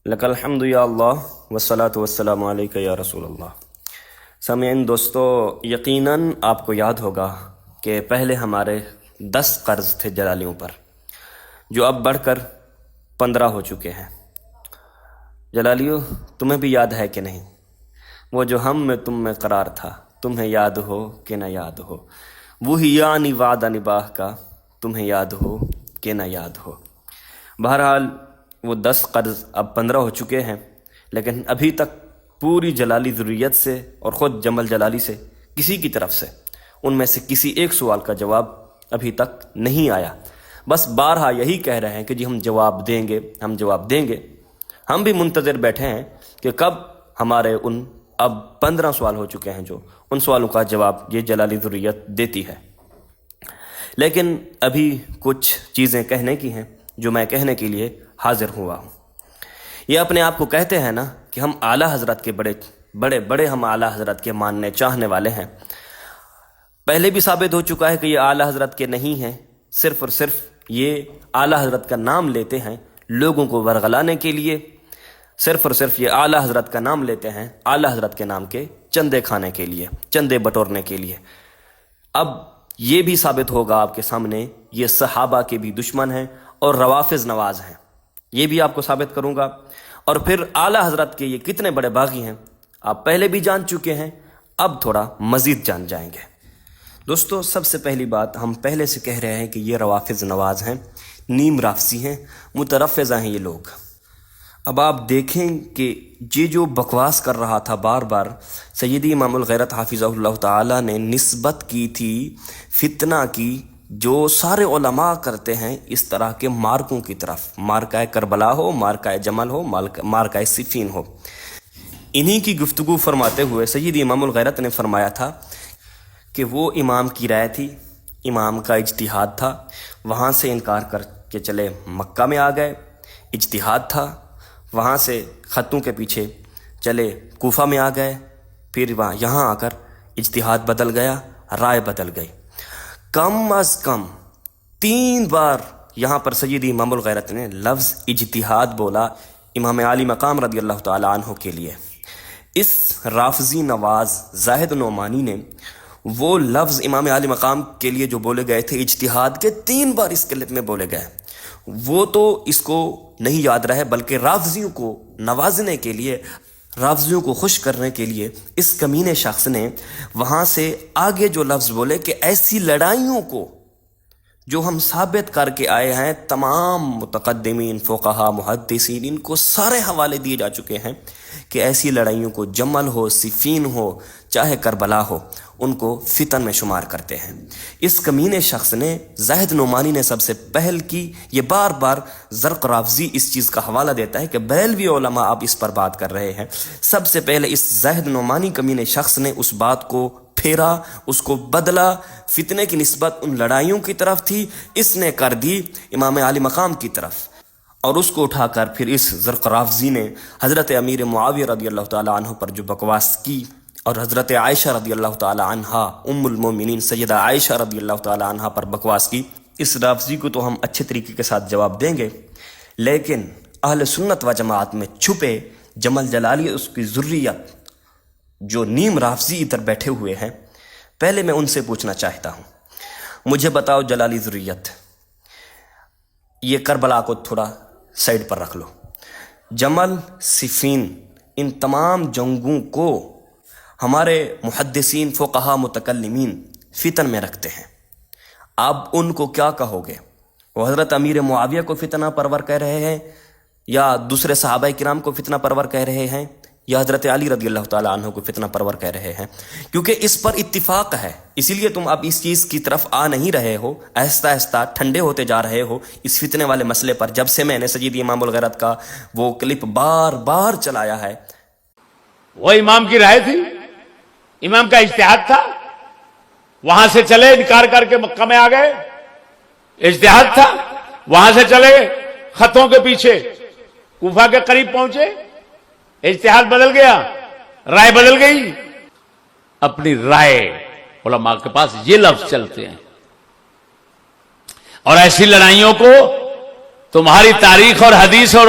لک الحمد یا اللہ والصلاۃ والسلام علیک یا رسول اللہ۔ سامعین دوستو، یقیناً آپ کو یاد ہوگا کہ پہلے ہمارے 10 قرض تھے جلالیوں پر، جو اب بڑھ کر 15 ہو چکے ہیں۔ جلالیوں، تمہیں بھی یاد ہے کہ نہیں؟ وہ جو ہم میں تم میں قرار تھا، تمہیں یاد ہو کہ نہ یاد ہو؟ وہی یعنی وعدہ نباہ کا، تمہیں یاد ہو کہ نہ یاد ہو؟ بہرحال وہ 10 قرض اب 15 ہو چکے ہیں، لیکن ابھی تک پوری جلالی ذریت سے اور خود جمل جلالی سے کسی کی طرف سے ان میں سے کسی ایک سوال کا جواب ابھی تک نہیں آیا۔ بس بارہا یہی کہہ رہے ہیں کہ جی ہم جواب دیں گے، ہم جواب دیں گے۔ ہم بھی منتظر بیٹھے ہیں کہ کب ہمارے ان اب 15 سوال ہو چکے ہیں جو ان سوالوں کا جواب یہ جلالی ذریت دیتی ہے۔ لیکن ابھی کچھ چیزیں کہنے کی ہیں جو میں کہنے کے لیے حاضر ہوا ہوں۔ یہ اپنے آپ کو کہتے ہیں نا کہ ہم اعلیٰ حضرت کے بڑے ہم اعلیٰ حضرت کے ماننے چاہنے والے ہیں۔ پہلے بھی ثابت ہو چکا ہے کہ یہ اعلیٰ حضرت کے نہیں ہیں، صرف اور صرف یہ اعلیٰ حضرت کا نام لیتے ہیں لوگوں کو ورغلانے کے لیے، صرف اور صرف یہ اعلیٰ حضرت کا نام لیتے ہیں اعلیٰ حضرت کے نام کے چندے کھانے کے لیے، چندے بٹورنے کے لیے۔ اب یہ بھی ثابت ہوگا آپ کے سامنے یہ صحابہ کے بھی دشمن ہیں اور روافض نواز ہیں، یہ بھی آپ کو ثابت کروں گا۔ اور پھر اعلیٰ حضرت کے یہ کتنے بڑے باغی ہیں آپ پہلے بھی جان چکے ہیں، اب تھوڑا مزید جان جائیں گے۔ دوستو، سب سے پہلی بات ہم پہلے سے کہہ رہے ہیں کہ یہ روافض نواز ہیں، نیم رافضی ہیں، مترفضہ ہیں یہ لوگ۔ اب آپ دیکھیں کہ یہ جو بکواس کر رہا تھا بار بار سیدی امام الغیرت حافظہ اللہ تعالی نے نسبت کی تھی فتنہ کی، جو سارے علماء کرتے ہیں اس طرح کے مارکوں کی طرف، مارکہ کربلا ہو، مارکہ جمل ہو، مارکہ صفین ہو۔ انہی کی گفتگو فرماتے ہوئے سیدی امام الغیرت نے فرمایا تھا کہ وہ امام کی رائے تھی، امام کا اجتہاد تھا، وہاں سے انکار کر کے چلے مکہ میں آ گئے، اجتہاد تھا، وہاں سے خطوں کے پیچھے چلے کوفہ میں آ گئے، پھر یہاں آ کر اجتہاد بدل گیا، رائے بدل گئی۔ کم از کم 3 بار یہاں پر سیدی امام الغیرت نے لفظ اجتہاد بولا امام عالی مقام رضی اللہ تعالی عنہ کے لیے۔ اس رافضی نواز زاہد نعمانی نے وہ لفظ امام عالی مقام کے لیے جو بولے گئے تھے اجتہاد کے، 3 بار اس کلپ میں بولے گئے، وہ تو اس کو نہیں یاد رہے، بلکہ رافضیوں کو نوازنے کے لیے، رافضیوں کو خوش کرنے کے لیے اس کمینے شخص نے وہاں سے آگے جو لفظ بولے کہ ایسی لڑائیوں کو جو ہم ثابت کر کے آئے ہیں، تمام متقدمین، فقہا، محدثین، ان کو سارے حوالے دیے جا چکے ہیں کہ ایسی لڑائیوں کو جمل ہو، صفین ہو، چاہے کربلا ہو، ان کو فتن میں شمار کرتے ہیں۔ اس کمینے شخص نے، زاہد نعمانی نے سب سے پہل کی، یہ بار بار زرق رافضی اس چیز کا حوالہ دیتا ہے کہ بریلوی علماء اب اس پر بات کر رہے ہیں۔ سب سے پہلے اس زاہد نعمانی کمینے شخص نے اس بات کو پھیرا، اس کو بدلا، فتنے کی نسبت ان لڑائیوں کی طرف تھی، اس نے کر دی امام عالی مقام کی طرف، اور اس کو اٹھا کر پھر اس زرق رافضی نے حضرت امیر معاویہ رضی اللہ تعالی عنہ پر جو بکواس کی، اور حضرت عائشہ رضی اللہ تعالی عنہا، ام المومنین سیدہ عائشہ رضی اللہ تعالی عنہا پر بکواس کی، اس رافضی کو تو ہم اچھے طریقے کے ساتھ جواب دیں گے، لیکن اہل سنت و جماعت میں چھپے جمل جلالی اس کی ذریت جو نیم رافضی ادھر بیٹھے ہوئے ہیں، پہلے میں ان سے پوچھنا چاہتا ہوں، مجھے بتاؤ جلالی ذریت، یہ کربلا کو تھوڑا سائڈ پر رکھ لو، جمل، صفین، ان تمام جنگوں کو ہمارے محدثین، فقہا، متکلمین فتن میں رکھتے ہیں، آپ ان کو کیا کہو گے؟ وہ حضرت امیر معاویہ کو فتنہ پرور کہہ رہے ہیں، یا دوسرے صحابہ کرام کو فتنہ پرور کہہ رہے ہیں، یا حضرت علی رضی اللہ تعالی عنہ کو فتنہ پرور کہہ رہے ہیں؟ کیونکہ اس پر اتفاق ہے، اسی لیے تم اب اس چیز کی طرف آ نہیں رہے ہو، آہستہ آہستہ ٹھنڈے ہوتے جا رہے ہو اس فتنے والے مسئلے پر۔ جب سے میں نے سیدی امام الغیرت کا وہ کلپ بار بار چلایا ہے، وہ امام کی رائے تھی، امام کا اجتہاد تھا، وہاں سے چلے انکار کر کے مکہ میں آ گئے، اجتہاد تھا، وہاں سے چلے خطوں کے پیچھے کوفہ کے قریب پہنچے، اجتہاد بدل گیا، رائے بدل گئی۔ اپنی رائے علماء کے پاس یہ لفظ چلتے ہیں، اور ایسی لڑائیوں کو تمہاری تاریخ اور حدیث اور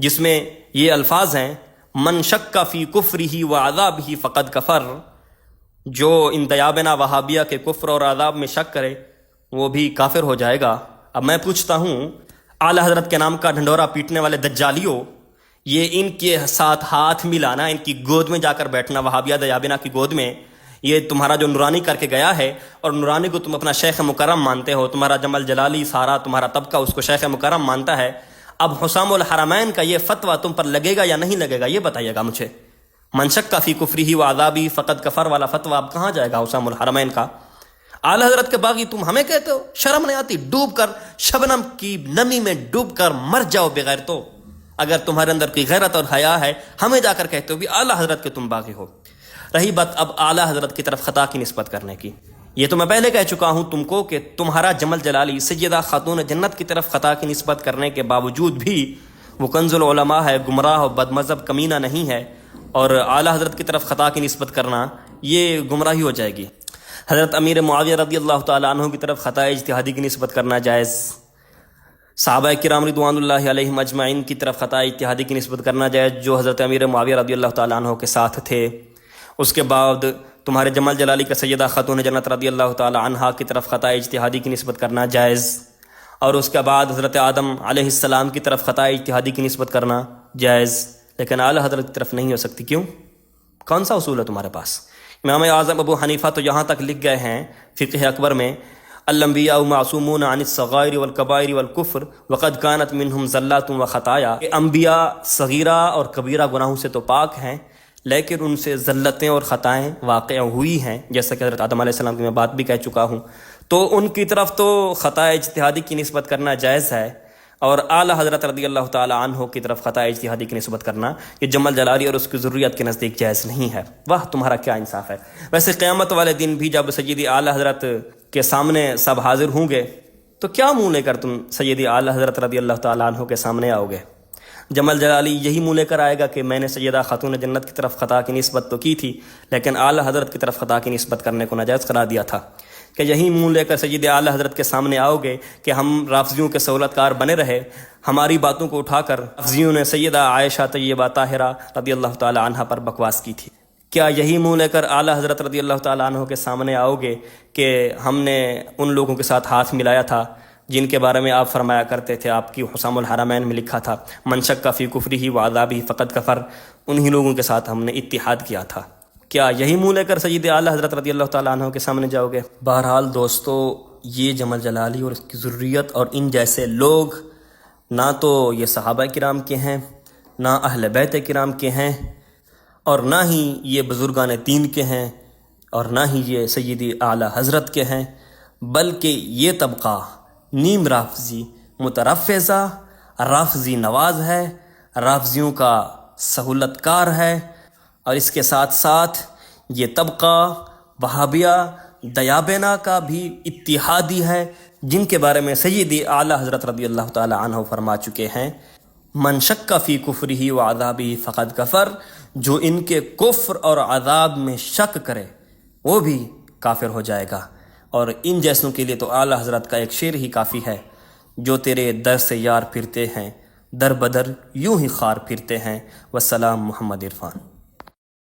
جس میں یہ الفاظ ہیں من شک فی کفرہ و عذابہ فقد کفر، جو ان دیابنا وہابیہ کے کفر اور عذاب میں شک کرے وہ بھی کافر ہو جائے گا۔ اب میں پوچھتا ہوں اعلیٰ حضرت کے نام کا ڈھنڈورا پیٹنے والے دجالیوں، یہ ان کے ساتھ ہاتھ ملانا، ان کی گود میں جا کر بیٹھنا، وہابیہ دیابنا کی گود میں، یہ تمہارا جو نورانی کر کے گیا ہے، اور نورانی کو تم اپنا شیخ مکرم مانتے ہو، تمہارا جمل جلالی سارا تمہارا طبقہ اس کو شیخ مکرم مانتا ہے، اب حسام الحرمین کا یہ فتویٰ تم پر لگے گا یا نہیں لگے گا یہ بتائیے گا مجھے۔ من شک فی کفرہ و عذابہ فقد کفر والا فتویٰ اب کہاں جائے گا حسام الحرمین کا؟ اعلیٰ حضرت کے باغی تم ہمیں کہتے ہو؟ شرم نہیں آتی؟ ڈوب کر شبنم کی نمی میں ڈوب کر مر جاؤ بغیر تو، اگر تمہارے اندر کوئی غیرت اور حیا ہے ہمیں جا کر کہتے ہو بھی اعلیٰ حضرت کے تم باغی ہو۔ رہی بات اب اعلیٰ حضرت کی طرف خطا کی نسبت کرنے کی، یہ تو میں پہلے کہہ چکا ہوں تم کو کہ تمہارا جمل جلالی سیدہ خاتون جنت کی طرف خطا کی نسبت کرنے کے باوجود بھی وہ کنز العلماء ہے، گمراہ و بد مذہب کمینہ نہیں ہے، اور اعلیٰ حضرت کی طرف خطا کی نسبت کرنا یہ گمراہی ہو جائے گی۔ حضرت امیر معاویہ رضی اللہ تعالیٰ عنہ کی طرف خطا اجتہادی کی نسبت کرنا جائز، صحابہ کرام رضوان اللہ علیہم اجمعین کی طرف خطا اجتہادی کی نسبت کرنا جائز جو حضرت امیر معاویہ رضی اللہ تعالیٰ عنہ کے ساتھ تھے۔ اس کے بعد تمہارے جمل جلالی کا سیدہ خاتون جنت رضی اللہ تعالیٰ عنہا کی طرف خطا اجتہادی کی نسبت کرنا جائز، اور اس کے بعد حضرت آدم علیہ السلام کی طرف خطا اجتہادی کی نسبت کرنا جائز، لیکن اعلیٰ حضرت کی طرف نہیں ہو سکتی۔ کیوں؟ کون سا اصول ہے تمہارے پاس؟ امام اعظم ابو حنیفہ تو یہاں تک لکھ گئے ہیں فقہ اکبر میں، الانبیاء معصومون عن الصغائر والکبائر والکفر وقد کانت منہم زلات و خطایا، انبیاء صغیرہ اور کبیرہ گناہوں سے تو پاک ہیں لیکن ان سے ذلتیں اور خطائیں واقع ہوئی ہیں، جیسا کہ حضرت آدم علیہ السلام کی میں بات بھی کہہ چکا ہوں، تو ان کی طرف تو خطا اجتہادی کی نسبت کرنا جائز ہے، اور اعلیٰ حضرت رضی اللہ تعالیٰ عنہ کی طرف خطا اجتہادی کی نسبت کرنا یہ جمل جلالی اور اس کی ضروریت کے نزدیک جائز نہیں ہے۔ واہ تمہارا کیا انصاف ہے! ویسے قیامت والے دن بھی جب سیدی اعلیٰ حضرت کے سامنے سب حاضر ہوں گے تو کیا منہ لے کر تم سیدی اعلیٰ حضرت رضی اللہ تعالیٰ عنہ کے سامنے آؤ گے؟ جمل جلالی یہی منہ لے کر آئے گا کہ میں نے سیدہ خاتون جنت کی طرف خطا کی نسبت تو کی تھی لیکن اعلیٰ حضرت کی طرف خطا کی نسبت کرنے کو ناجائز قرار دیا تھا۔ کہ یہی منہ لے کر سید اعلیٰ حضرت کے سامنے آؤ گے کہ ہم رافضیوں کے سہولت کار بنے رہے، ہماری باتوں کو اٹھا کر رافضیوں نے سیدہ عائشہ طیبہ طاہرہ رضی اللہ تعالی عنہا پر بکواس کی تھی؟ کیا یہی منہ لے کر اعلیٰ حضرت رضی اللہ تعالیٰ عنہ کے سامنے آؤ گے کہ ہم نے ان لوگوں کے ساتھ ہاتھ ملایا تھا جن کے بارے میں آپ فرمایا کرتے تھے، آپ کی حسام الحرمین میں لکھا تھا من شک فی کفرہ و عذابہ فقد کفر، انہی لوگوں کے ساتھ ہم نے اتحاد کیا تھا؟ کیا یہی منہ لے کر سید اعلیٰ حضرت رضی اللہ تعالیٰ عنہ کے سامنے جاؤ گے؟ بہرحال دوستو، یہ جمل جلالی اور اس کی ضروریت اور ان جیسے لوگ نہ تو یہ صحابہ کرام کے ہیں، نہ اہل بیت کرام کے ہیں، اور نہ ہی یہ بزرگان دین کے ہیں، اور نہ ہی یہ سیدی اعلیٰ حضرت کے ہیں، بلکہ یہ طبقہ نیم رافضی مترفضہ رافضی نواز ہے، رافضیوں کا سہولت کار ہے، اور اس کے ساتھ ساتھ یہ طبقہ وہابیہ دیابینا کا بھی اتحادی ہے، جن کے بارے میں سیدی اعلیٰ حضرت رضی اللہ تعالی عنہ فرما چکے ہیں من شک فی کفرہ و عذابہ فقد کفر، جو ان کے کفر اور عذاب میں شک کرے وہ بھی کافر ہو جائے گا۔ اور ان جیسوں کے لیے تو اعلیٰ حضرت کا ایک شعر ہی کافی ہے، جو تیرے در سے یار پھرتے ہیں در بدر یوں ہی خار پھرتے ہیں، والسلام محمد عرفان۔